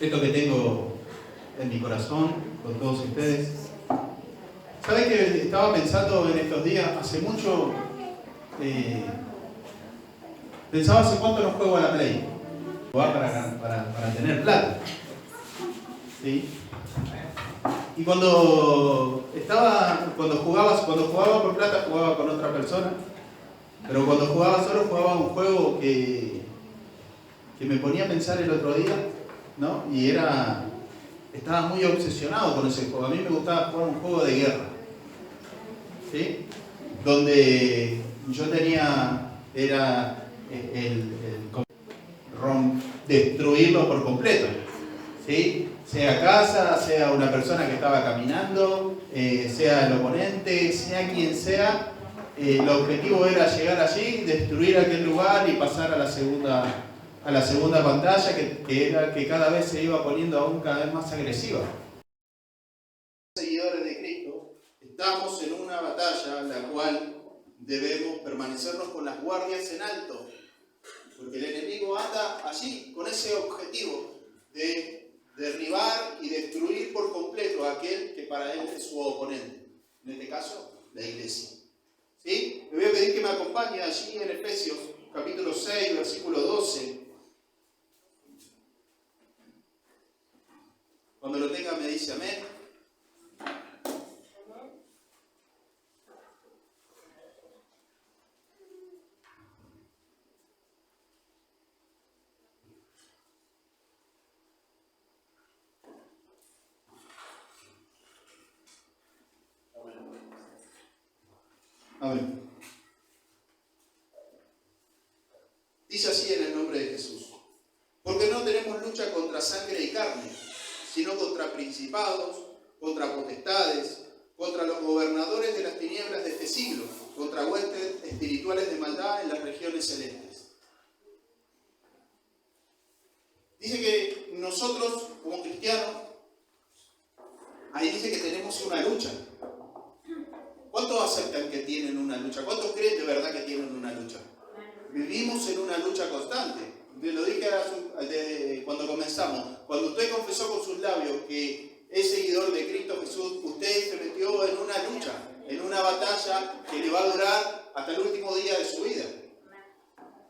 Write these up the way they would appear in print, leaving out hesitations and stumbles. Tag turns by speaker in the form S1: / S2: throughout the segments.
S1: esto que tengo en mi corazón con todos ustedes. ¿Saben que estaba pensando en estos días? Hace mucho, pensaba hace cuánto no juego a la Play. Jugar para tener plata. ¿Sí? Y cuando jugaba por plata, jugaba con otra persona. Pero cuando jugaba solo, jugaba un juego que me ponía a pensar el otro día, ¿no? Y estaba muy obsesionado con ese juego. A mí me gustaba jugar un juego de guerra, ¿sí? Donde yo era destruirlo por completo, ¿sí? Sea casa, sea una persona que estaba caminando, sea el oponente, sea quien sea, el objetivo era llegar allí, destruir aquel lugar y pasar a la segunda pantalla, que cada vez se iba poniendo aún cada vez más agresiva. Seguidores de Cristo, estamos en una batalla en la cual debemos permanecernos con las guardias en alto, porque el enemigo anda allí con ese objetivo de derribar y destruir por completo a aquel que para él es su oponente, en este caso la iglesia. ¿Sí? Le voy a pedir que me acompañe allí en Efesios capítulo 6, versículo 12. Cuando lo tenga me dice amén. Amén. Dice así en el nombre de Jesús: porque no tenemos lucha contra sangre y carne, sino contra principados, contra potestades, contra los gobernadores de las tinieblas de este siglo, contra huestes espirituales de maldad en las regiones celestes. Dice que nosotros, como cristianos, ahí dice que tenemos una lucha. ¿Cuántos aceptan que tienen una lucha? ¿Cuántos creen de verdad que tienen una lucha? Vivimos en una lucha constante. Lo dije cuando comenzamos. Cuando usted confesó con sus labios que es seguidor de Cristo Jesús, usted se metió en una lucha, en una batalla que le va a durar hasta el último día de su vida.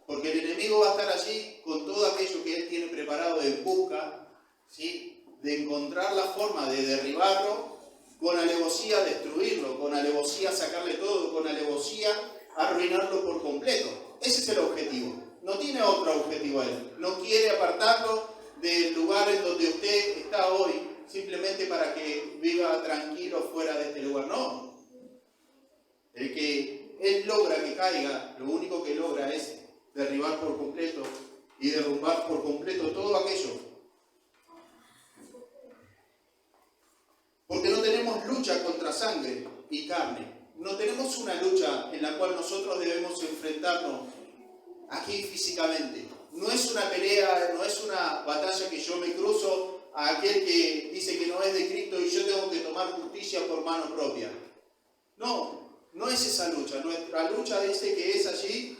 S1: Porque el enemigo va a estar allí con todo aquello que él tiene preparado en busca, ¿sí?, de encontrar la forma de derribarlo, con alevosía destruirlo, con alevosía sacarle todo, con alevosía arruinarlo por completo. Ese es el objetivo. No tiene otro objetivo él. No quiere apartarlo del lugar en donde usted está hoy, simplemente para que viva tranquilo fuera de este lugar. No. El que él logra que caiga, lo único que logra es derribar por completo y derrumbar por completo todo aquello. Porque no tenemos lucha contra sangre y carne. No tenemos una lucha en la cual nosotros debemos enfrentarnos aquí físicamente. No es una pelea, no es una batalla que yo me cruzo a aquel que dice que no es de Cristo y yo tengo que tomar justicia por mano propia. No, no es esa lucha. Nuestra lucha dice que es allí,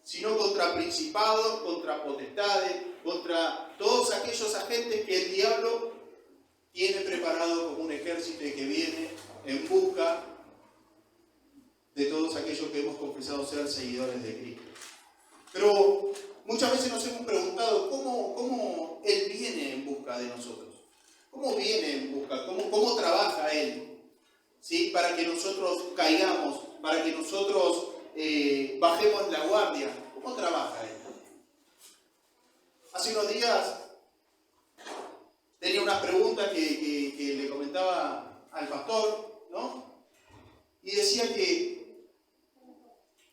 S1: sino contra principados, contra potestades, contra todos aquellos agentes que el diablo tiene preparado como un ejército y que viene en busca de todos aquellos que hemos confesado ser seguidores de Cristo. Pero muchas veces nos hemos preguntado cómo Él viene en busca de nosotros. ¿Cómo viene en busca? ¿Cómo trabaja Él? ¿Sí? Para que nosotros caigamos, para que nosotros bajemos la guardia. ¿Cómo trabaja Él? Hace unos días tenía unas preguntas que le comentaba al pastor, ¿no? Y decía que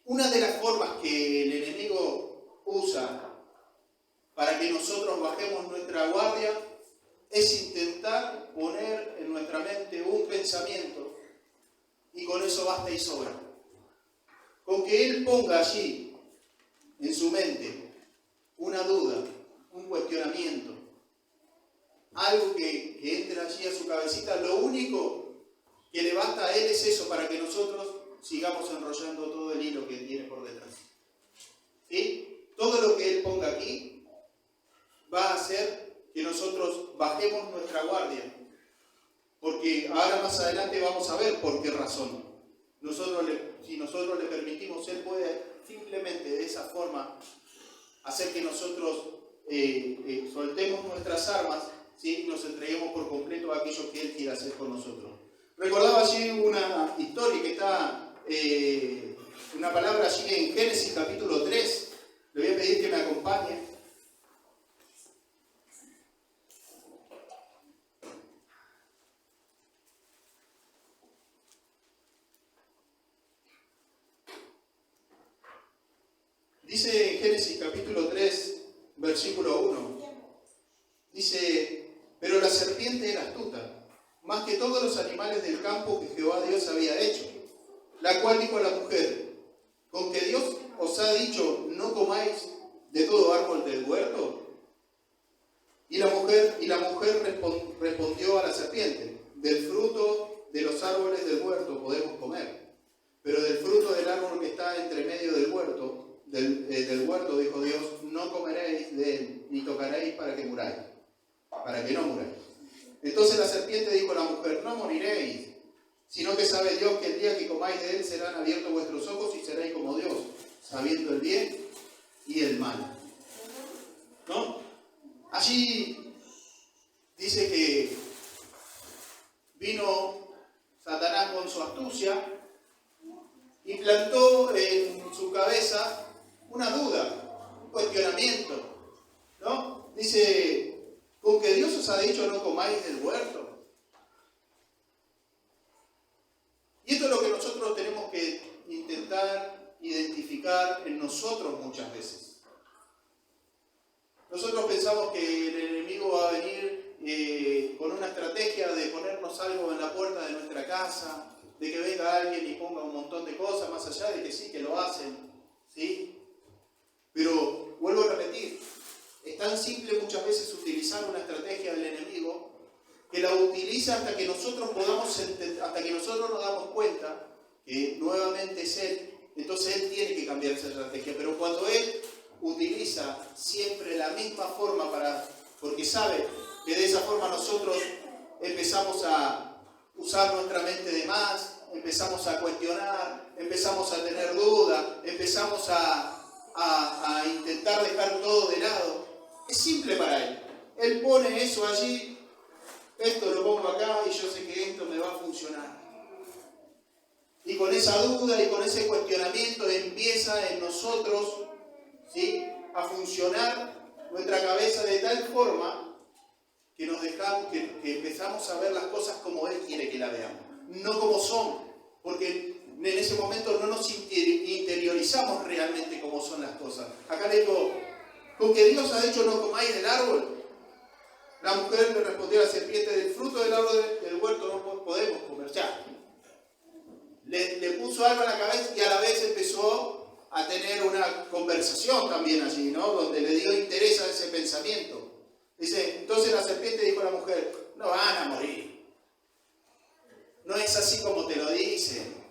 S1: una de las formas que el enemigo usa para que nosotros bajemos nuestra guardia es intentar poner en nuestra mente un pensamiento, y con eso basta y sobra. Con que él ponga allí en su mente una duda, un cuestionamiento, algo que entre allí a su cabecita, lo único que le basta a él es eso, para que nosotros sigamos enrollando todo el hilo que tiene por detrás. ¿Sí? Todo lo que él ponga aquí va a ser que nosotros bajemos nuestra guardia, porque ahora más adelante vamos a ver por qué razón. Si nosotros le permitimos, Él puede simplemente de esa forma hacer que nosotros soltemos nuestras armas, ¿sí? Nos entreguemos por completo a aquello que Él quiere hacer con nosotros. Recordaba allí una historia que está, una palabra allí en Génesis capítulo 3. Le voy a pedir que me acompañe. Dice en Génesis capítulo 3, versículo 1. Dice, pero la serpiente era astuta, más que todos los animales del campo que Jehová Dios había hecho, la cual dijo a la mujer, ¿con que Dios os ha dicho, no comáis de todo árbol del huerto? Y la mujer respondió a la serpiente, del fruto de los árboles del huerto podemos comer, pero del fruto del árbol que está entre medio del huerto, dijo Dios, no comeréis de él, ni tocaréis para que muráis, para que no muráis. Entonces la serpiente dijo a la mujer, no moriréis, sino que sabe Dios que el día que comáis de él serán abiertos vuestros ojos y seréis como Dios, sabiendo el bien y el mal. ¿No? Allí dice que vino Satanás con su astucia y plantó en su cabeza una duda, un cuestionamiento, ¿no? Dice, ¿con que Dios os ha dicho no comáis del huerto? Y esto es lo que nosotros tenemos que intentar identificar en nosotros muchas veces. Nosotros pensamos que el enemigo va a venir con una estrategia de ponernos algo en la puerta de nuestra casa, de que venga alguien y ponga un montón de cosas, más allá de que sí, que lo hacen, ¿sí? Pero, vuelvo a repetir, es tan simple muchas veces utilizar una estrategia del enemigo que la utiliza hasta que nosotros nos damos cuenta que nuevamente es Él, entonces Él tiene que cambiar esa estrategia. Pero cuando Él utiliza siempre la misma forma porque sabe que de esa forma nosotros empezamos a usar nuestra mente de más, empezamos a cuestionar, empezamos a tener dudas, empezamos a intentar dejar todo de lado. Es simple para Él. Él pone eso allí, esto lo pongo acá y yo sé que esto me va a funcionar. Y con esa duda y con ese cuestionamiento empieza en nosotros, ¿sí?, a funcionar nuestra cabeza de tal forma que nos dejamos, que empezamos a ver las cosas como Él quiere que las veamos, no como son, porque en ese momento no nos interiorizamos realmente cómo son las cosas. Acá le digo, ¿con que Dios ha dicho no comáis del árbol? La mujer le respondió a la serpiente, del fruto del árbol del huerto no podemos comer. Ya, le puso algo en la cabeza y a la vez empezó a tener una conversación también allí, ¿no? Donde le dio interés a ese pensamiento. Dice, entonces la serpiente dijo a la mujer, no van a morir. No es así como te lo dicen.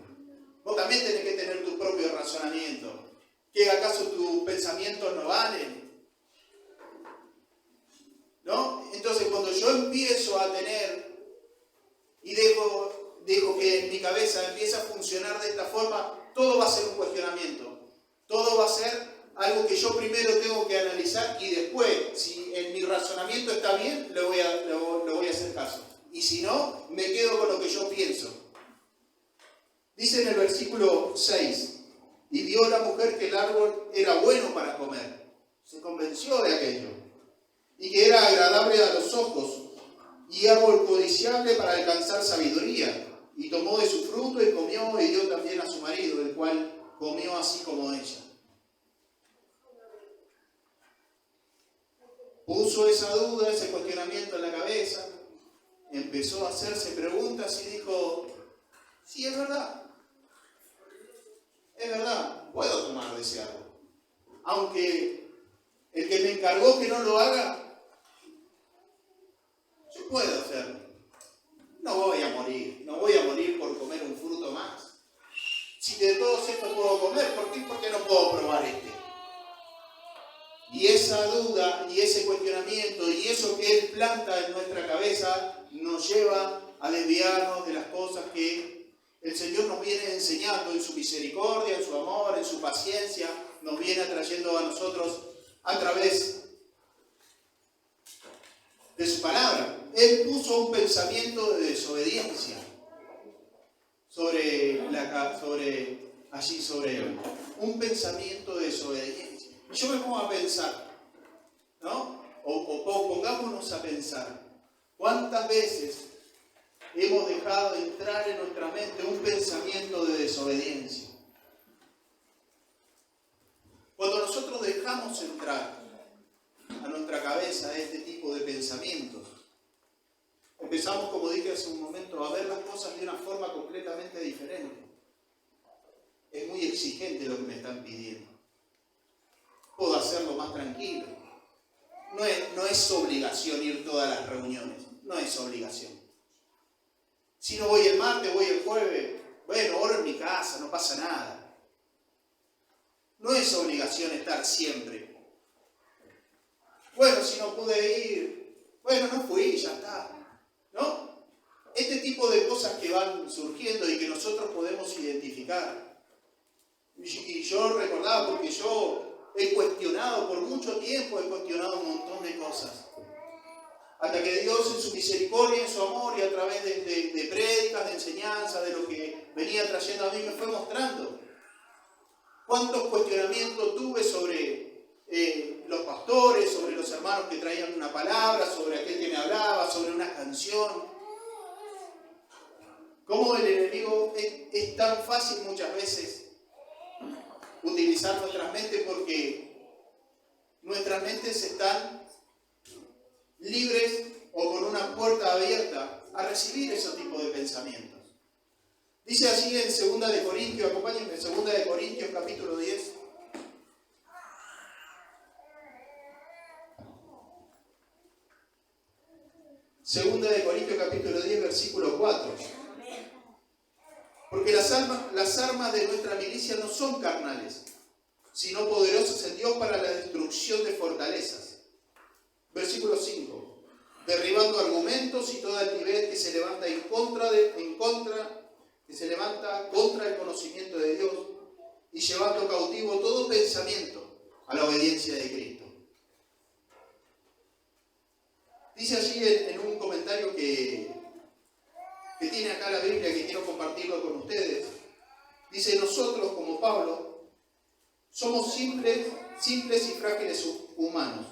S1: Vos también tenés que tener tu propio razonamiento. ¿Que acaso tus pensamientos no valen? ¿No? Entonces cuando yo empiezo a tener y dejo que en mi cabeza empieza a funcionar de esta forma, todo va a ser un cuestionamiento. Todo va a ser algo que yo primero tengo que analizar y después, si en mi razonamiento está bien, le voy a hacer caso. Y si no, me quedo con lo que yo pienso. Dice en el versículo 6, y vio la mujer que el árbol era bueno para comer. Se convenció de aquello. Y que era agradable a los ojos y árbol codiciable para alcanzar sabiduría. Y tomó de su fruto y comió y dio también a su marido, el cual comió así como ella. Puso esa duda, ese cuestionamiento en la cabeza, empezó a hacerse preguntas y dijo, sí, es verdad, puedo tomar de ese árbol. Aunque el que me encargó que no lo haga, yo puedo hacerlo. No voy a morir por comer un fruto más. Si de todos estos puedo comer, ¿por qué no puedo probar este? Y es esa duda y ese cuestionamiento y eso que Él planta en nuestra cabeza nos lleva a desviarnos de las cosas que el Señor nos viene enseñando en su misericordia, en su amor, en su paciencia, nos viene atrayendo a nosotros a través de su palabra. Él puso un pensamiento de desobediencia sobre él. Un pensamiento de desobediencia. Y yo me pongo a pensar, ¿no? O pongámonos a pensar, ¿cuántas veces hemos dejado entrar en nuestra mente un pensamiento de desobediencia? Cuando nosotros dejamos entrar a nuestra cabeza este tipo de pensamientos, empezamos, como dije hace un momento, a ver las cosas de una forma completamente diferente. Es muy exigente lo que me están pidiendo. Puedo hacerlo más tranquilo. No es obligación ir todas las reuniones. No es obligación. Si no voy el martes, voy el jueves. Bueno, oro en mi casa, no pasa nada. No es obligación estar siempre. Bueno, si no pude ir, bueno, no fui, ya está. ¿No? Este tipo de cosas que van surgiendo y que nosotros podemos identificar. Y yo recordaba, porque yo he cuestionado por mucho tiempo, un montón de cosas. Hasta que Dios en su misericordia, en su amor y a través de prédicas, de enseñanza, de lo que venía trayendo a mí, me fue mostrando. Cuántos cuestionamientos tuve sobre los pastores, sobre los hermanos que traían una palabra, sobre aquel que me hablaba, sobre una canción. Cómo el enemigo es tan fácil muchas veces utilizar nuestras mentes, porque nuestras mentes están libres o con una puerta abierta a recibir ese tipo de pensamientos. Dice así en 2 de Corintios, acompáñenme, 2 de Corintios capítulo 10. Segunda de Corintios capítulo 10, versículo 4. Porque las armas de nuestra milicia no son carnales, sino poderosas en Dios para la destrucción de fortalezas. Versículo 5. Derribando argumentos y toda altivez que se levanta contra el conocimiento de Dios, y llevando cautivo todo pensamiento a la obediencia de Cristo. Dice allí en un comentario que tiene acá la Biblia, que quiero compartirlo con ustedes. Dice: nosotros, como Pablo, somos simples y frágiles humanos,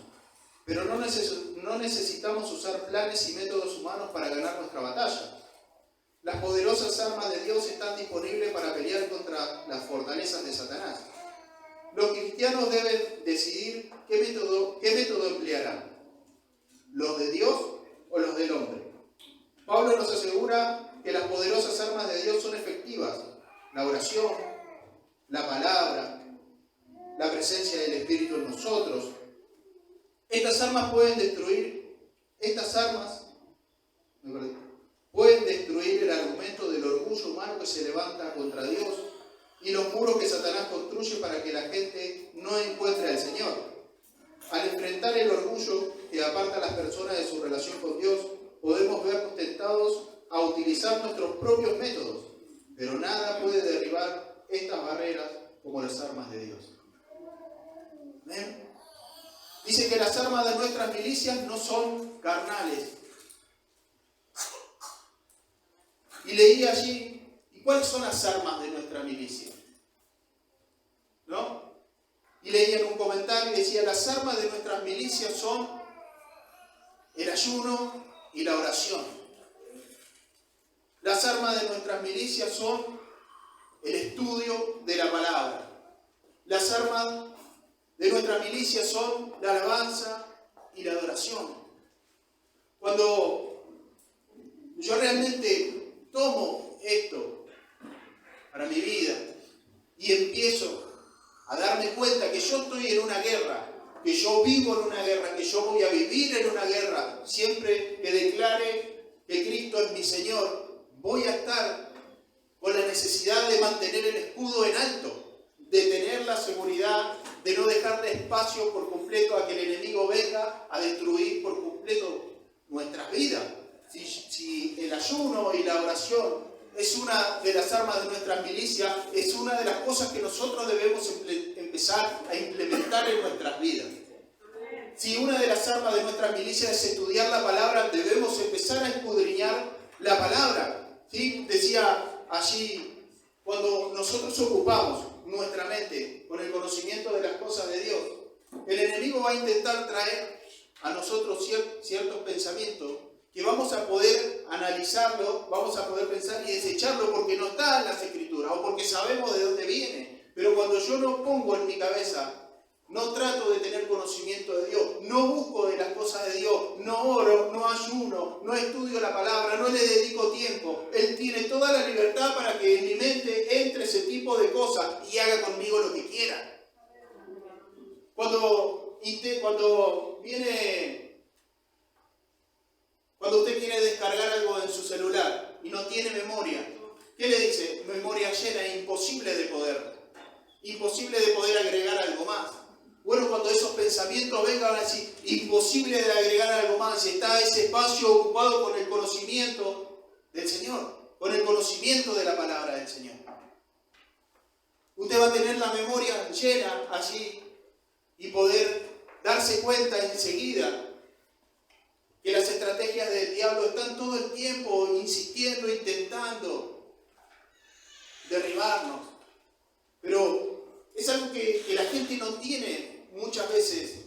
S1: pero no necesitamos usar planes y métodos humanos para ganar nuestra batalla. Las poderosas armas de Dios están disponibles para pelear contra las fortalezas de Satanás. Los cristianos deben decidir qué método emplearán: ¿los de Dios o los del hombre? Pablo nos asegura que las poderosas armas de Dios son efectivas: la oración, la palabra, la presencia del Espíritu en nosotros. Estas armas pueden destruir el argumento del orgullo humano que se levanta contra Dios y los muros que Satanás construye para que la gente no encuentre al Señor. Al enfrentar el orgullo que aparta a las personas de su relación con Dios, podemos vernos tentados a utilizar nuestros propios métodos, pero nada puede derribar estas barreras como las armas de Dios. ¿Ven? Dice que las armas de nuestras milicias no son carnales. Y leí allí, ¿y cuáles son las armas de nuestra milicia? ¿No? Y leí en un comentario y decía: las armas de nuestras milicias son el ayuno y la oración. Las armas de nuestras milicias son el estudio de la palabra. Las armas de nuestra milicia son la alabanza y la adoración. Cuando yo realmente tomo esto para mi vida y empiezo a darme cuenta que yo estoy en una guerra, que yo vivo en una guerra, que yo voy a vivir en una guerra, siempre que declare que Cristo es mi Señor, voy a estar con la necesidad de mantener el escudo en alto, de tener la seguridad de no dejarle espacio por completo a que el enemigo venga a destruir por completo nuestras vidas. Si el ayuno y la oración es una de las armas de nuestra milicia, es una de las cosas que nosotros debemos empezar a implementar en nuestras vidas. Si una de las armas de nuestra milicia es estudiar la palabra, debemos empezar a escudriñar la palabra. ¿Sí? Decía allí, cuando nosotros ocupamos nuestra mente con el conocimiento de las cosas de Dios, el enemigo va a intentar traer a nosotros ciertos pensamientos que vamos a poder analizarlo, vamos a poder pensar y desecharlo porque no está en las Escrituras o porque sabemos de dónde viene. Pero cuando yo no pongo en mi cabeza, no trato de tener conocimiento de Dios, no busco de las cosas de Dios, no oro, no ayuno, no estudio la palabra, no le dedico tiempo. Él tiene toda la libertad para que en mi mente entre ese tipo de cosas y haga conmigo lo que quiera. Cuando usted quiere descargar algo en su celular y no tiene memoria, ¿qué le dice? Memoria llena, imposible de poder agregar algo más. Bueno, cuando esos pensamientos vengan así, imposible de agregar algo más, está ese espacio ocupado con el conocimiento del Señor, con el conocimiento de la palabra del Señor. Usted va a tener la memoria llena allí y poder darse cuenta enseguida que las estrategias del diablo están todo el tiempo insistiendo, intentando derribarnos. Pero es algo que la gente no tiene muchas veces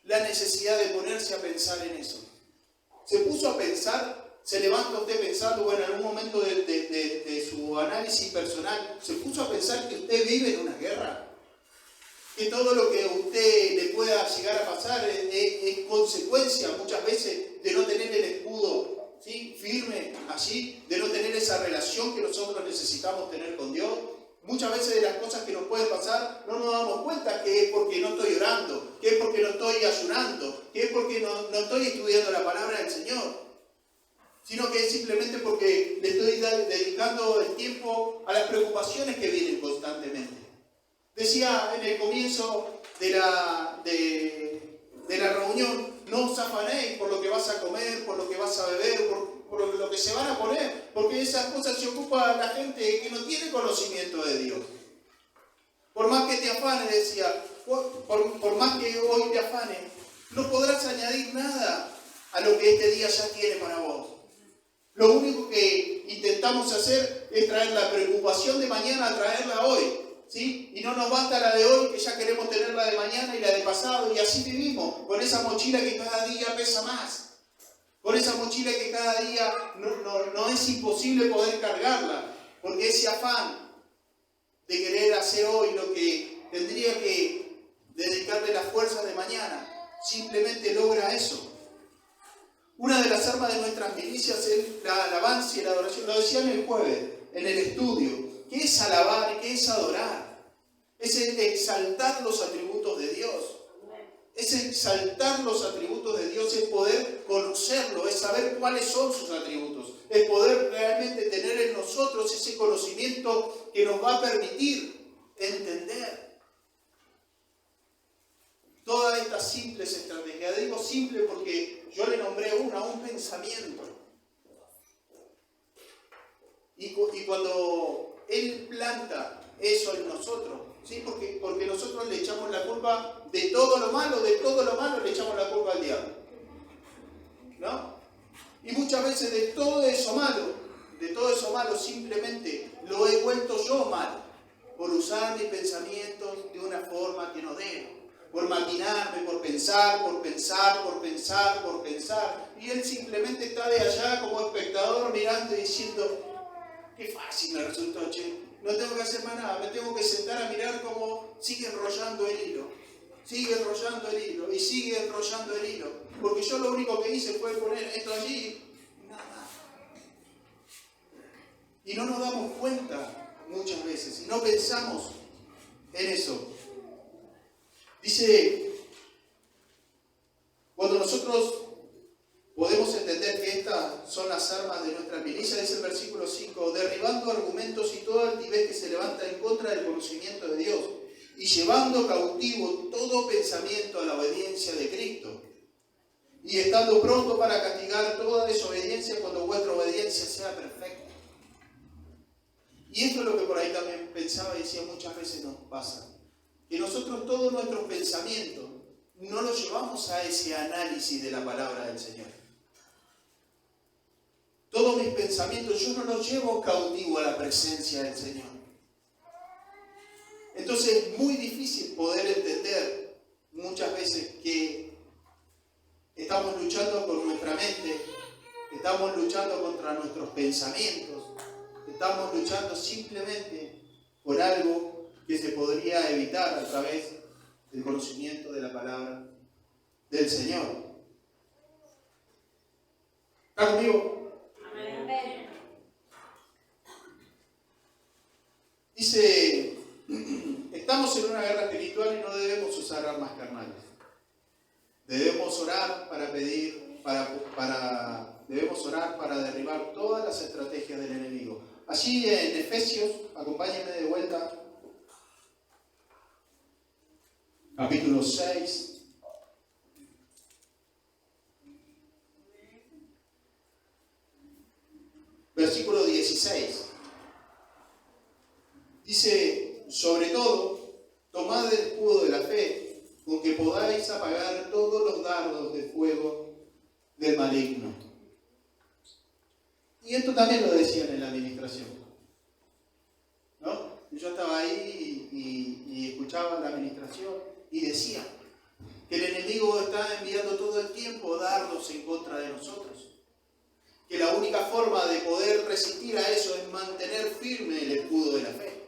S1: la necesidad de ponerse a pensar en eso. Se puso a pensar, se levanta usted pensando, bueno, en algún momento de su análisis personal, se puso a pensar que usted vive en una guerra. Que todo lo que a usted le pueda llegar a pasar es consecuencia muchas veces de no tener el escudo, ¿sí?, firme allí, de no tener esa relación que nosotros necesitamos tener con Dios. Muchas veces de las cosas que nos pueden pasar no nos damos cuenta que es porque no estoy orando, que es porque no estoy ayunando, que es porque no estoy estudiando la palabra del Señor, sino que es simplemente porque le estoy dedicando el tiempo a las preocupaciones que vienen constantemente. Decía en el comienzo de la reunión, no os afanéis por lo que vas a comer, por lo que vas a beber, por lo que se van a poner, porque esas cosas se ocupa la gente que no tiene conocimiento de Dios. Por más que te afanes, decía, por más que hoy te afanes, no podrás añadir nada a lo que este día ya tiene para vos. Lo único que intentamos hacer es traer la preocupación de mañana a traerla hoy. ¿Sí? Y no nos basta la de hoy, que ya queremos tener la de mañana y la de pasado, y así vivimos, con esa mochila que cada día pesa más, con esa mochila que cada día no es imposible poder cargarla, porque ese afán de querer hacer hoy lo que tendría que dedicarle las fuerzas de mañana, simplemente logra eso. Una de las armas de nuestras milicias es la alabanza y la adoración. Lo decían el jueves, en el estudio. ¿Qué es alabar? ¿Qué es adorar? Es exaltar los atributos de Dios. Es exaltar los atributos de Dios, es poder conocerlo, es saber cuáles son sus atributos. Es poder realmente tener en nosotros ese conocimiento que nos va a permitir entender todas estas simples estrategias. Digo simple porque yo le nombré un pensamiento. Y cuando Él planta eso en nosotros, ¿sí? Porque nosotros le echamos la culpa de todo lo malo le echamos la culpa al diablo, ¿no? Y muchas veces de todo eso malo simplemente lo he vuelto yo malo, por usar mis pensamientos de una forma que no debo, por maquinarme, por pensar, y Él simplemente está de allá como espectador mirando y diciendo, qué fácil me resultó, che. No tengo que hacer más nada, me tengo que sentar a mirar cómo sigue enrollando el hilo. Sigue enrollando el hilo. Porque yo lo único que hice fue poner esto allí y nada más. Y no nos damos cuenta muchas veces, y no pensamos en eso. Dice, cuando nosotros podemos entender que estas son las armas de nuestra milicia, dice el versículo 5, derribando argumentos y toda altivez que se levanta en contra del conocimiento de Dios, y llevando cautivo todo pensamiento a la obediencia de Cristo, y estando pronto para castigar toda desobediencia cuando vuestra obediencia sea perfecta. Y esto es lo que por ahí también pensaba y decía, muchas veces nos pasa, que nosotros todos nuestros pensamientos no los llevamos a ese análisis de la palabra del Señor. Todos mis pensamientos yo no los llevo cautivo a la presencia del Señor. Entonces es muy difícil poder entender muchas veces que estamos luchando con nuestra mente, estamos luchando contra nuestros pensamientos, estamos luchando simplemente por algo que se podría evitar a través del conocimiento de la palabra del Señor. ¿Está conmigo? Amén. Dice, estamos en una guerra espiritual y no debemos usar armas carnales. Debemos orar para pedir, debemos orar para derribar todas las estrategias del enemigo. Allí en Efesios, acompáñenme de vuelta, capítulo 6. Versículo 16. Dice, sobre todo, tomad el escudo de la fe, con que podáis apagar todos los dardos de fuego del maligno. Y esto también lo decían en la administración, ¿no? Yo estaba ahí y escuchaba la administración y decía que el enemigo está enviando todo el tiempo dardos en contra de nosotros. Que la única forma de poder resistir a eso es mantener firme el escudo de la fe.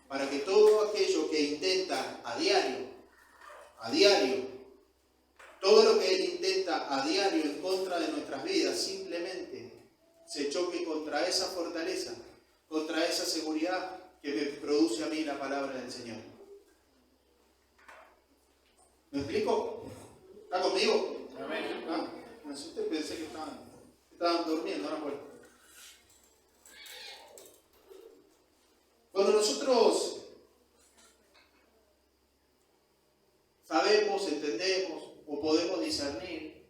S1: Para que todo aquello que intenta a diario, todo lo que él intenta a diario en contra de nuestras vidas, simplemente se choque contra esa fortaleza, contra esa seguridad que me produce a mí la palabra del Señor. ¿Me explico? ¿Está conmigo? Amén. Me asusté, pensé que estaban durmiendo, no pues. Cuando nosotros sabemos, entendemos o podemos discernir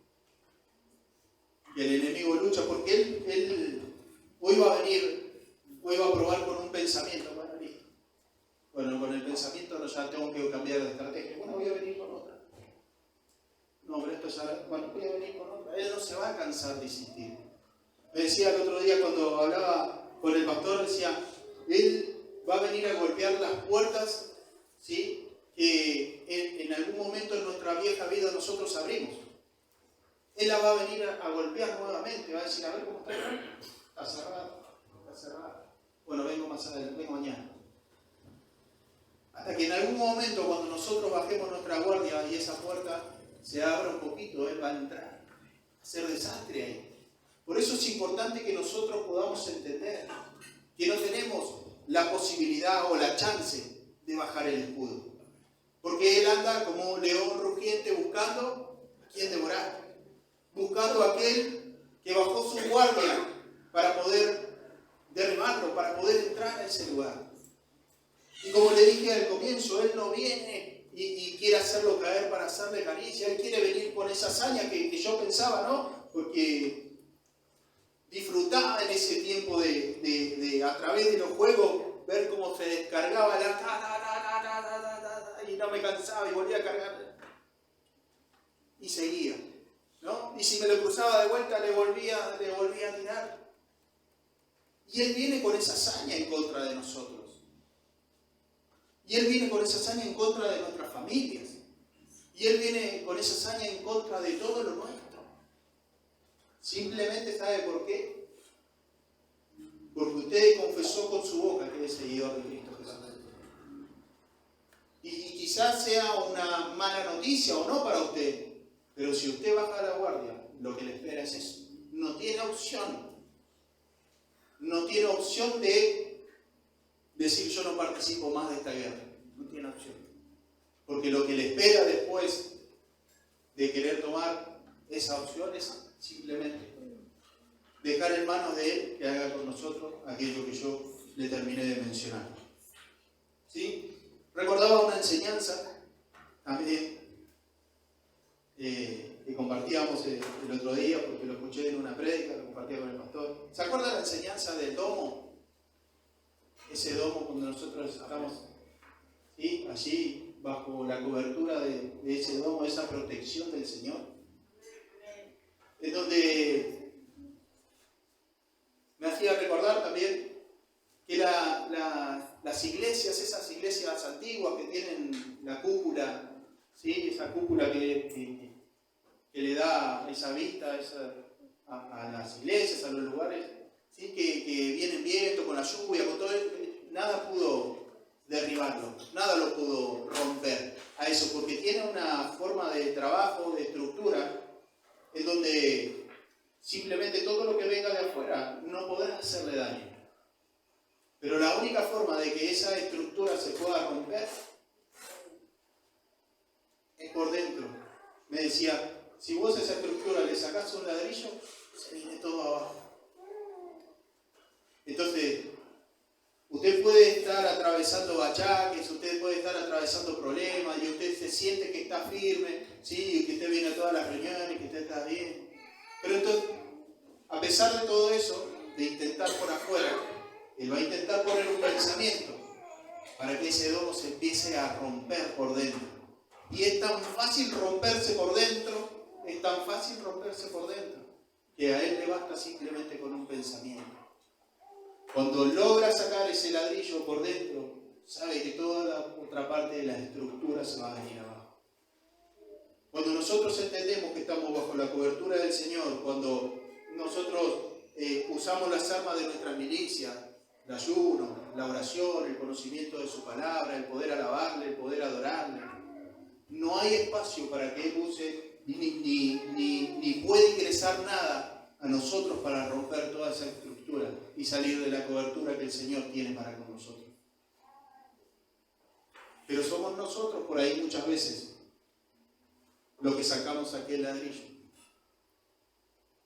S1: que el enemigo lucha, porque él hoy va a probar con un pensamiento. Bueno, con el pensamiento no, ya tengo que cambiar de estrategia. Bueno, voy a venir con otra. No, pero esto ya, bueno, voy a venir con otra. Él no se va a cansar de insistir. Me decía el otro día cuando hablaba con el pastor, decía, él va a venir a golpear las puertas, ¿sí?, que en algún momento en nuestra vieja vida nosotros abrimos. Él la va a venir a golpear nuevamente, va a decir, a ver cómo está. Está cerrada. Bueno, vengo más adelante, vengo mañana. Hasta que en algún momento, cuando nosotros bajemos nuestra guardia y esa puerta se abra un poquito, él va a entrar, a hacer desastre ahí. Por eso es importante que nosotros podamos entender que no tenemos la posibilidad o la chance de bajar el escudo. Porque él anda como un león rugiente buscando a quién devorar. Buscando a aquel que bajó su guardia para poder derribarlo, para poder entrar a ese lugar. Y como le dije al comienzo, él no viene y quiere hacerlo caer para hacerle caricia. Él quiere venir con esa hazaña que yo pensaba, ¿no? Porque disfrutaba en ese tiempo de a través de los juegos, ver cómo se descargaba y no me cansaba y volvía a cargar. Y seguía, ¿no? Y si me lo cruzaba de vuelta, le volvía a tirar. Y él viene con esa hazaña en contra de nosotros. Y él viene con esa hazaña en contra de nuestras familias. Y él viene con esa hazaña en contra de todo lo nuestro. Simplemente, ¿sabe por qué? Porque usted confesó con su boca que es seguidor de Cristo Jesús. Y quizás sea una mala noticia o no para usted, pero si usted baja la guardia, lo que le espera es eso. No tiene opción. No tiene opción de decir yo no participo más de esta guerra. No tiene opción. Porque lo que le espera después de querer tomar esa opción es simplemente dejar en manos de Él que haga con nosotros aquello que yo le terminé de mencionar. ¿sí? Recordaba una enseñanza también que compartíamos el otro día, porque lo escuché en una prédica, lo compartía con el pastor. ¿Se acuerdan la enseñanza del domo? Ese domo cuando nosotros estamos, ¿sí?, allí bajo la cobertura de ese domo, esa protección del Señor, en donde me hacía recordar también que las iglesias, esas iglesias antiguas que tienen la cúpula, ¿sí?, esa cúpula que le da esa vista a las iglesias, a los lugares, ¿sí?, que vienen viento, con la lluvia, con todo, nada pudo derribarlo, nada lo pudo romper a eso, porque tiene una forma de trabajo, de estructura, en donde simplemente todo lo que venga de afuera no podrá hacerle daño. Pero la única forma de que esa estructura se pueda romper es por dentro. Me decía, si vos a esa estructura le sacás un ladrillo, se viene todo abajo. Entonces, usted puede estar atravesando achaques, usted puede estar atravesando problemas, y usted se siente que está firme, ¿sí?, y que usted viene a todas las reuniones, que usted está bien. Pero entonces, a pesar de todo eso, de intentar por afuera, él va a intentar poner un pensamiento para que ese domo se empiece a romper por dentro. Y es tan fácil romperse por dentro, que a él le basta simplemente con un pensamiento. Cuando logra sacar ese ladrillo por dentro, sabe que toda la otra parte de la estructura se va a venir abajo. Cuando nosotros entendemos que estamos bajo la cobertura del Señor, cuando nosotros usamos las armas de nuestra milicia, el ayuno, la oración, el conocimiento de su palabra, el poder alabarle, el poder adorarle, no hay espacio para que Él use ni puede ingresar nada a nosotros para romper toda esa estructura y salir de la cobertura que el Señor tiene para con nosotros. Pero somos nosotros por ahí muchas veces los que sacamos aquel ladrillo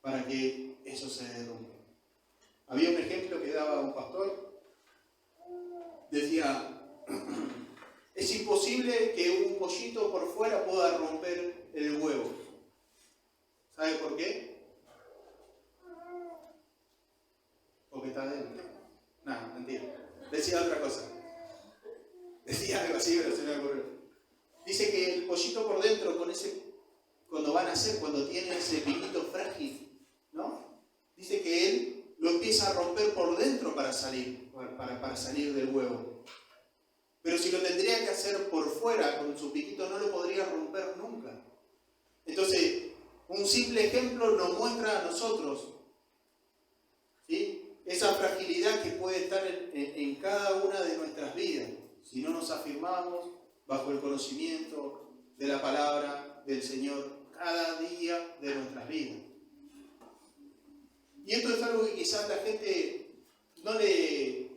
S1: para que eso se derrumbe. Había un ejemplo que daba un pastor, decía, es imposible que un pollito por fuera pueda romper el huevo. ¿Sabe por qué? Porque está dentro. No, mentira. Decía otra cosa. Decía algo así, pero se me ocurrió. Dice que el pollito por dentro, cuando va a nacer, cuando tiene ese piquito frágil, ¿no? Dice que él lo empieza a romper por dentro para salir del huevo. Pero si lo tendría que hacer por fuera, con su piquito, no lo podría romper nunca. Entonces, un simple ejemplo nos muestra a nosotros, ¿sí?, esa fragilidad que puede estar en cada una de nuestras vidas, si no nos afirmamos bajo el conocimiento de la palabra del Señor cada día de nuestras vidas. Y esto es algo que quizás la gente no le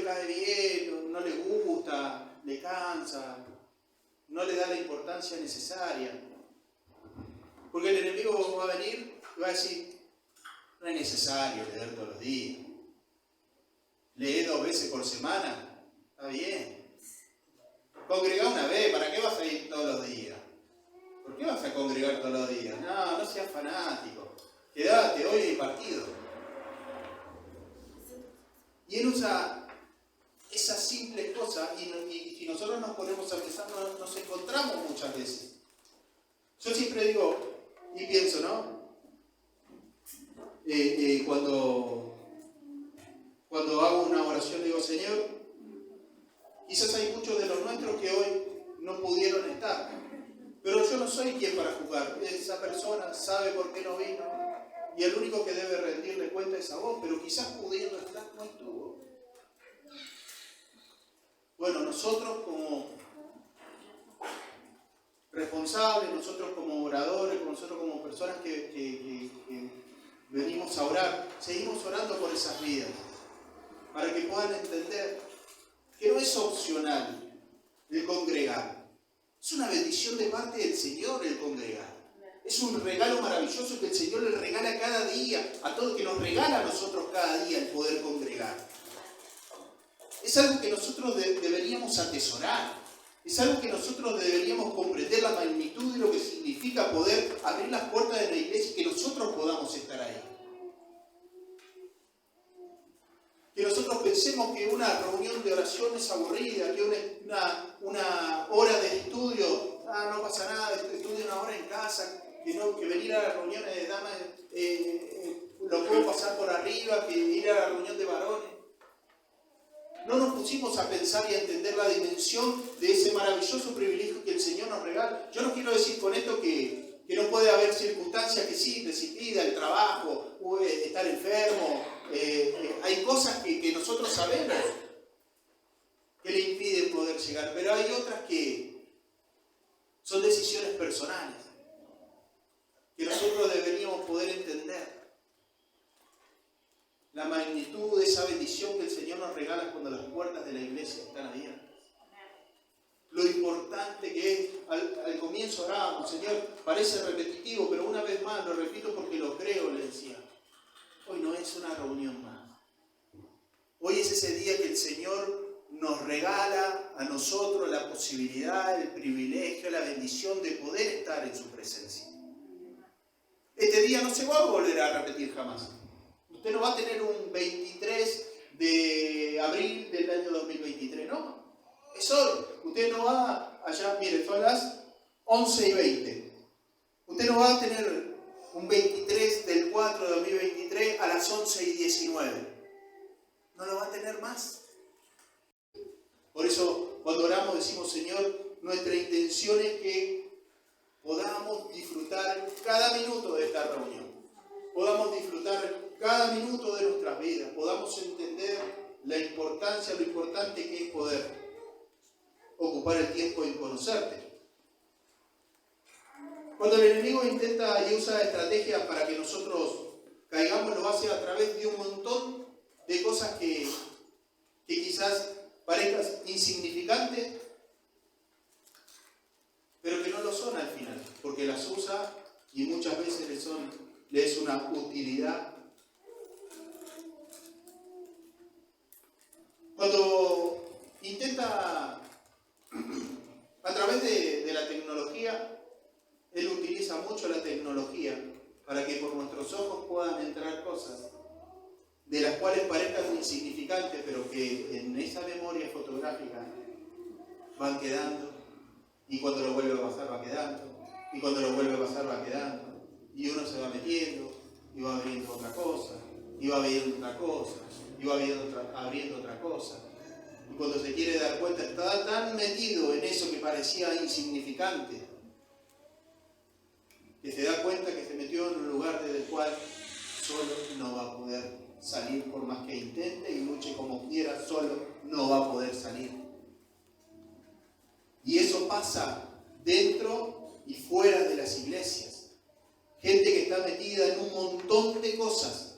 S1: cae bien, no le gusta, le cansa, no le da la importancia necesaria. Porque el enemigo va a venir y va a decir, no es necesario leer todos los días. Lee 2 veces por semana, está bien. Congregá una vez, ¿para qué vas a ir todos los días? ¿Por qué vas a congregar todos los días? No seas fanático. Quédate, hoy hay partido. Y él usa esas simples cosas y si nosotros nos ponemos a pensar, nos encontramos muchas veces. Yo siempre digo y pienso, ¿no? Cuando hago una oración digo, Señor, quizás hay muchos de los nuestros que hoy no pudieron estar, pero yo no soy quien para juzgar. Esa persona sabe por qué no vino y el único que debe rendirle cuenta es a vos, pero quizás pudiendo estar no estuvo. Bueno, nosotros como responsables, nosotros como oradores, nosotros como personas que venimos a orar, seguimos orando por esas vidas, para que puedan entender que no es opcional el congregar. Es una bendición de parte del Señor el congregar. Es un regalo maravilloso que el Señor le regala cada día, a todos, que nos regala a nosotros cada día el poder congregar. es algo que nosotros deberíamos atesorar. Es algo que nosotros deberíamos comprender la magnitud y lo que significa poder abrir las puertas de la iglesia y que nosotros podamos estar ahí. Que nosotros pensemos que una reunión de oración es aburrida, que una hora de estudio, no pasa nada, estudio una hora en casa, que venir a las reuniones de damas lo puedo pasar por arriba, que ir a la reunión de varones. No nos pusimos a pensar y a entender la dimensión de ese maravilloso privilegio que el Señor nos regala. Yo no quiero decir con esto que no puede haber circunstancias que sí, les impida el trabajo, estar enfermo. Hay cosas que nosotros sabemos que le impiden poder llegar, pero hay otras que son decisiones personales, que nosotros deberíamos poder entender. La magnitud de esa bendición que el Señor nos regala cuando las puertas de la iglesia están abiertas. Lo importante que es, al comienzo orábamos, Señor, parece repetitivo, pero una vez más, lo repito porque lo creo, le decía. Hoy no es una reunión más. Hoy es ese día que el Señor nos regala a nosotros la posibilidad, el privilegio, la bendición de poder estar en su presencia. Este día no se va a volver a repetir jamás. Usted no va a tener un 23 de abril del año 2023, ¿no? Es hoy. Usted no va allá, mire, son las 11:20. Usted no va a tener un 23 del 4 de 2023 a las 11:19. No lo va a tener más. Por eso, cuando oramos, decimos, Señor, nuestra intención es que podamos disfrutar cada minuto de esta reunión. Podamos disfrutar cada minuto de nuestras vidas, podamos entender la importancia, lo importante que es poder ocupar el tiempo en conocerte. Cuando el enemigo intenta y usa estrategias para que nosotros caigamos, lo hace a través de un montón de cosas que quizás parezcan insignificantes, pero que no lo son al final, porque las usa y muchas veces le es una utilidad. Cuando intenta, a través de la tecnología, él utiliza mucho la tecnología para que por nuestros ojos puedan entrar cosas de las cuales parezcan insignificantes, pero que en esa memoria fotográfica van quedando, y cuando lo vuelve a pasar va quedando, y cuando lo vuelve a pasar va quedando, y uno se va metiendo, y va abriendo otra cosa, y va abriendo otra cosa, y va abriendo otra cosa. Y cuando se quiere dar cuenta, está tan metido en eso que parecía insignificante, que se da cuenta que se metió en un lugar desde el cual solo no va a poder salir, por más que intente y luche como quiera, solo no va a poder salir. Y eso pasa dentro y fuera de las iglesias. Gente que está metida en un montón de cosas,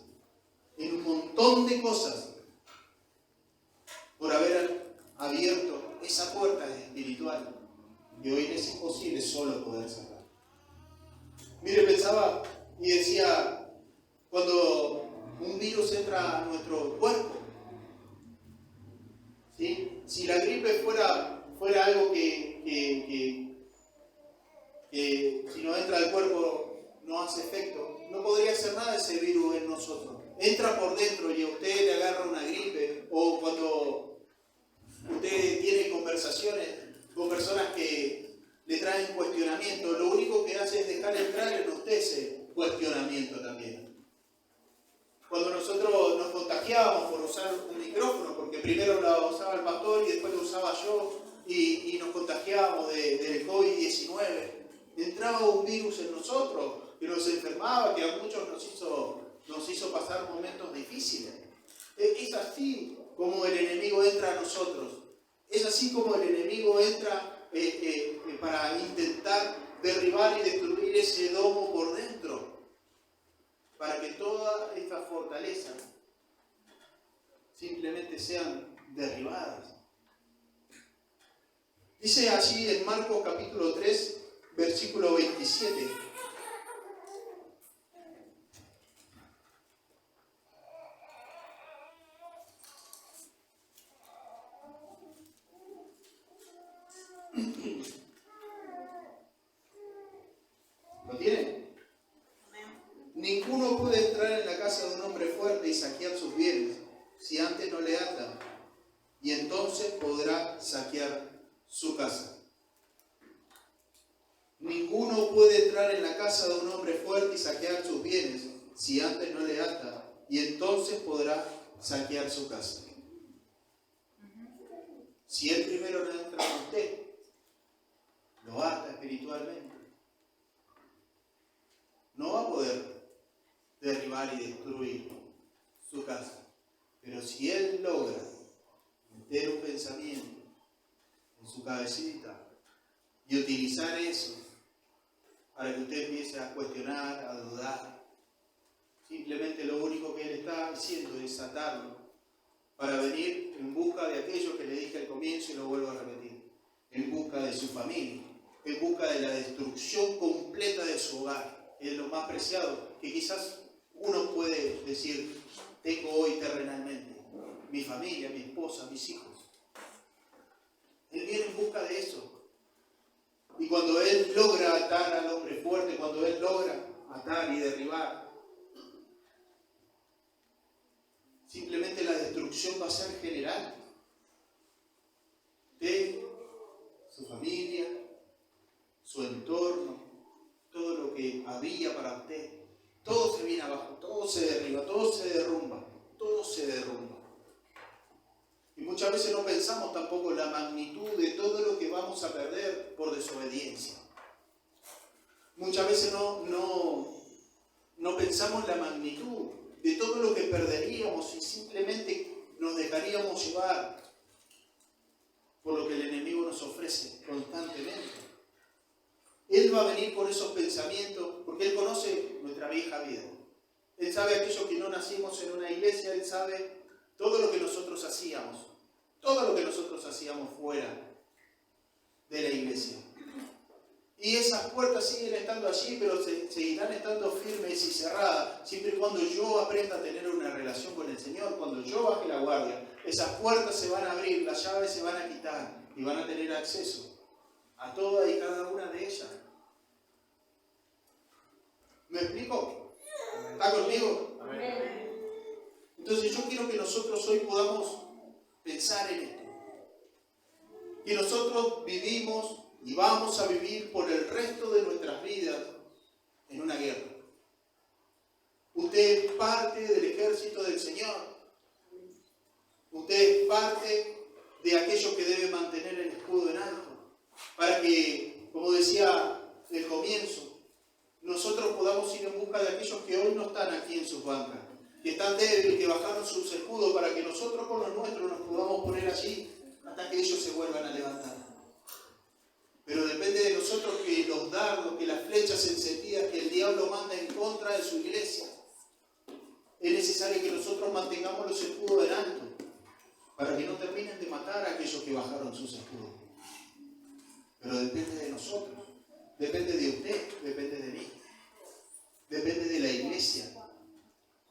S1: por haber abierto esa puerta espiritual que hoy es imposible solo poder cerrar. Mire, pensaba y decía, cuando un virus entra a nuestro cuerpo, ¿sí? Si la gripe fuera algo que si no entra al cuerpo no hace efecto, no podría hacer nada ese virus en nosotros. Entra por dentro y a usted le agarra una gripe, o cuando usted tiene conversaciones con personas que le traen cuestionamiento, lo único que hace es dejar entrar en usted ese cuestionamiento también. Cuando nosotros nos contagiábamos por usar un micrófono, porque primero lo usaba el pastor y después lo usaba yo, y nos contagiábamos del COVID-19, entraba un virus en nosotros que nos enfermaba, que a muchos nos hizo pasar momentos difíciles. Es así como el enemigo entra a nosotros. Es así como el enemigo entra para intentar derribar y destruir ese domo por dentro, para que todas estas fortalezas simplemente sean derribadas. Dice allí en Marcos capítulo 3, versículo 27. ninguno puede entrar en la casa de un hombre fuerte y saquear sus bienes si antes no le ata, y entonces podrá saquear su casa. Ninguno puede entrar en la casa de un hombre fuerte y saquear sus bienes si antes no le ata, y entonces podrá saquear su casa. Si él primero no entra en usted, lo ata espiritualmente, no va a poder derribar y destruir su casa. Pero si él logra meter un pensamiento en su cabecita y utilizar eso para que usted empiece a cuestionar, a dudar, simplemente lo único que él está haciendo es atarlo para venir en busca de aquello que le dije al comienzo y lo vuelvo a repetir, en busca de su familia, en busca de la destrucción completa de su hogar. Es lo más preciado que quizás uno puede decir, tengo hoy terrenalmente, mi familia, mi esposa, mis hijos. Él viene en busca de eso. Y cuando él logra atar al hombre fuerte, cuando él logra atar y derribar, simplemente la destrucción va a ser general. Usted, su familia, su entorno, todo lo que había para usted, todo se viene abajo, todo se derriba, todo se derrumba, todo se derrumba. Y muchas veces no pensamos tampoco la magnitud de todo lo que vamos a perder por desobediencia. Muchas veces no pensamos la magnitud de todo lo que perderíamos si simplemente nos dejaríamos llevar por lo que el enemigo nos ofrece constantemente. Él va a venir por esos pensamientos porque Él conoce nuestra vieja vida. Él sabe aquellos que no nacimos en una iglesia, Él sabe todo lo que nosotros hacíamos fuera de la iglesia. Y esas puertas siguen estando allí, pero seguirán estando firmes y cerradas, siempre y cuando yo aprenda a tener una relación con el Señor, cuando yo baje la guardia. Esas puertas se van a abrir, las llaves se van a quitar y van a tener acceso a todas y cada una de ellas. ¿Me explico? ¿Está conmigo? Amén. Entonces yo quiero que nosotros hoy podamos pensar en esto. Que nosotros vivimos y vamos a vivir por el resto de nuestras vidas en una guerra. Usted es parte del ejército del Señor. Usted es parte de aquellos que debe mantener el escudo en alto. Para que, como decía el comienzo, nosotros podamos ir en busca de aquellos que hoy no están aquí en sus bancas, que están débiles, que bajaron sus escudos, para que nosotros con los nuestros nos podamos poner allí hasta que ellos se vuelvan a levantar. Pero depende de nosotros que los dardos, que las flechas encendidas que el diablo manda en contra de su iglesia, es necesario que nosotros mantengamos los escudos en alto, para que no terminen de matar a aquellos que bajaron sus escudos. Pero depende de nosotros, depende de usted, depende de mí, depende de la iglesia,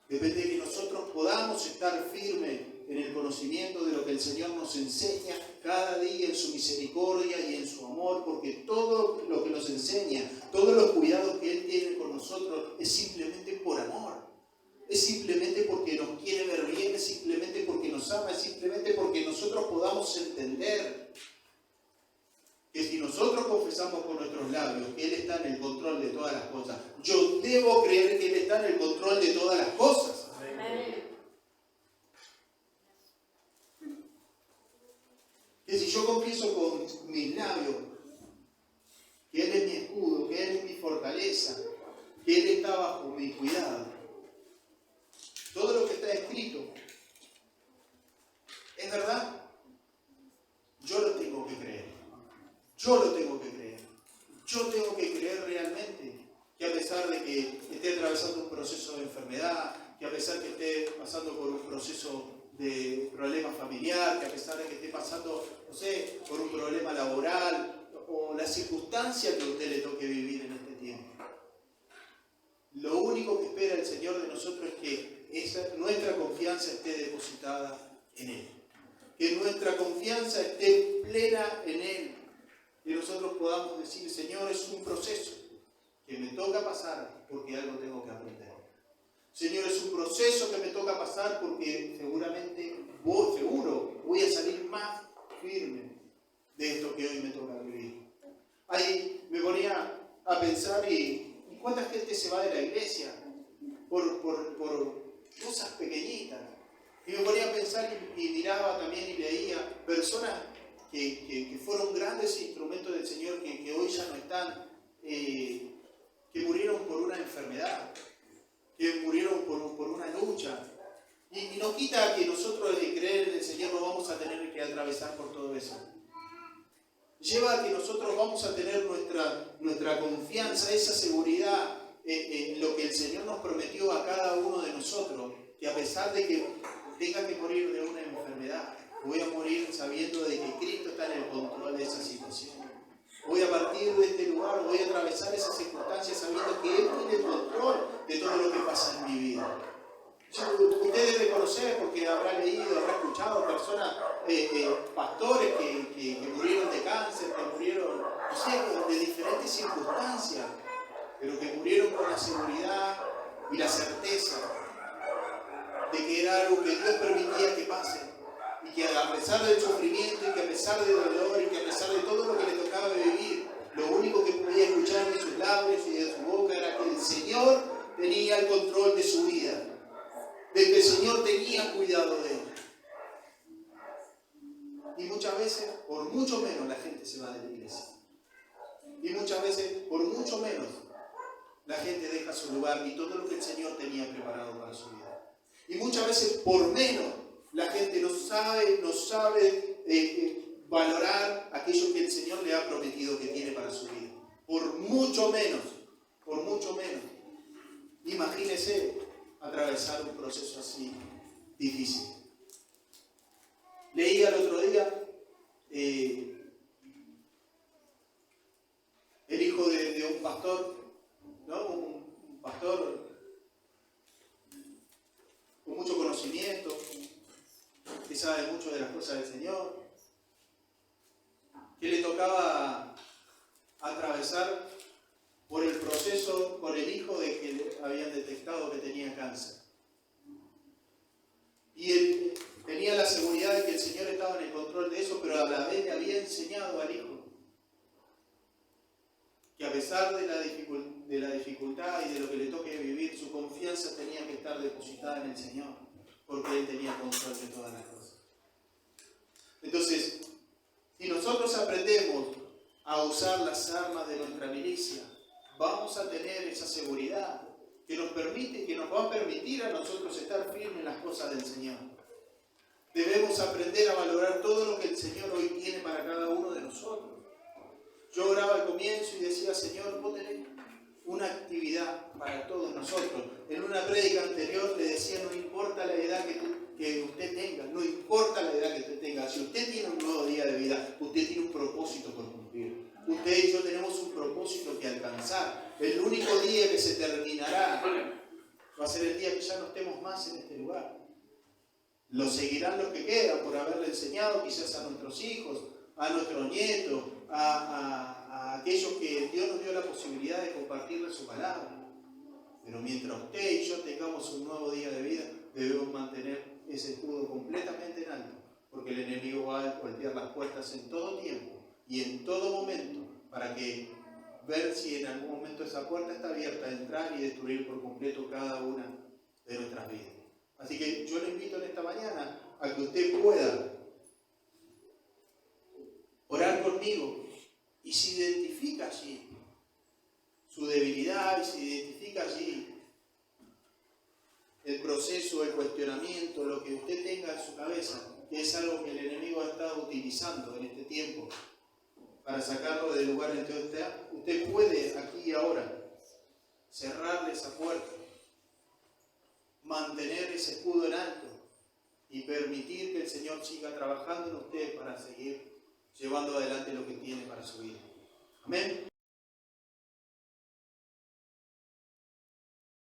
S1: depende de que nosotros podamos estar firmes en el conocimiento de lo que el Señor nos enseña cada día en su misericordia y en su amor, porque todo lo que nos enseña, todos los cuidados que Él tiene con nosotros es simplemente por amor, es simplemente porque nos quiere ver bien, es simplemente porque nos ama, es simplemente porque nosotros podamos entender que si nosotros confesamos con nuestros labios que Él está en el control de todas las cosas, yo debo creer que Él está en el control de todas las cosas. Amén. Que si yo confieso con mis labios que Él es mi escudo, que Él es mi fortaleza, que Él está bajo mi cuidado, todo lo que está escrito es verdad, yo lo tengo que creer. Yo lo tengo que creer. Yo tengo que creer realmente que a pesar de que esté atravesando un proceso de enfermedad, que a pesar que esté pasando por un proceso de problema familiar, que a pesar de que esté pasando, por un problema laboral o la circunstancia que a usted le toque vivir en este tiempo, lo único que espera el Señor de nosotros es que nuestra confianza esté depositada en Él. Que nuestra confianza esté plena en Él. Y nosotros podamos decir, Señor, es un proceso que me toca pasar porque algo tengo que aprender. Señor, es un proceso que me toca pasar porque seguro voy a salir más firme de esto que hoy me toca vivir. Ahí me ponía a pensar y cuánta gente se va de la iglesia por cosas pequeñitas. Y me ponía a pensar y miraba también y leía personas que fueron grandes instrumentos del Señor, que hoy ya no están, que murieron por una enfermedad, que murieron por una lucha. Y no quita que nosotros de creer en el Señor no vamos a tener que atravesar por todo eso. Lleva a que nosotros vamos a tener nuestra confianza, esa seguridad en lo que el Señor nos prometió a cada uno de nosotros, que a pesar de que tenga que morir de una enfermedad, voy a morir sabiendo de que Cristo está en el control de esa situación. Voy a partir de este lugar, voy a atravesar esas circunstancias sabiendo que Él tiene el control de todo lo que pasa en mi vida. Usted debe conocer, porque habrá leído, habrá escuchado personas, pastores que murieron de cáncer, que murieron, no sé, de diferentes circunstancias, pero que murieron con la seguridad y la certeza de que era algo que Dios permitía que pase, y que a pesar del sufrimiento, y que a pesar del dolor, y que a pesar de todo lo que le tocaba vivir, lo único que podía escuchar de sus labios y de su boca era que el Señor tenía el control de su vida, de que el Señor tenía cuidado de él. Y muchas veces, por mucho menos, la gente se va de la iglesia. Y muchas veces, por mucho menos, la gente deja su lugar y todo lo que el Señor tenía preparado para su vida. Y muchas veces, por menos, la gente no sabe valorar aquello que el Señor le ha prometido que tiene para su vida. Por mucho menos. Imagínese atravesar un proceso así difícil. Leía el otro día el hijo de un pastor, ¿no? Un pastor con mucho conocimiento, que sabe mucho de las cosas del Señor, que le tocaba atravesar por el proceso con el hijo de que le habían detectado que tenía cáncer. Y él tenía la seguridad de que el Señor estaba en el control de eso, pero a la vez le había enseñado al hijo que a pesar de la dificultad y de lo que le toque vivir, su confianza tenía que estar depositada en el Señor, porque Él tenía control de todas las cosas. Entonces, si nosotros aprendemos a usar las armas de nuestra milicia, vamos a tener esa seguridad que nos va a permitir a nosotros estar firmes en las cosas del Señor. Debemos aprender a valorar todo lo que el Señor hoy tiene para cada uno de nosotros. Yo oraba al comienzo y decía, Señor, vos tenés una actividad para todos nosotros. En una prédica anterior le decía, no importa la edad que usted tenga, no importa la edad que usted tenga. Si usted tiene un nuevo día de vida, usted tiene un propósito por cumplir. Usted y yo tenemos un propósito que alcanzar. El único día que se terminará va a ser el día que ya no estemos más en este lugar. Lo seguirán los que quedan por haberle enseñado quizás a nuestros hijos, a nuestros nietos, a aquellos que Dios nos dio la posibilidad de compartirle su palabra. Pero mientras usted y yo tengamos un nuevo día de vida, debemos mantener ese escudo completamente en alto, porque el enemigo va a golpear las puertas en todo tiempo y en todo momento para ver si en algún momento esa puerta está abierta, entrar y destruir por completo cada una de nuestras vidas. Así que yo le invito en esta mañana a que usted pueda orar conmigo y se identifica allí su debilidad y se identifica allí el proceso, el cuestionamiento, lo que usted tenga en su cabeza, que es algo que el enemigo ha estado utilizando en este tiempo para sacarlo del lugar en que usted puede aquí y ahora cerrarle esa puerta, mantener ese escudo en alto y permitir que el Señor siga trabajando en usted para seguir llevando adelante lo que tiene para su vida. Amén.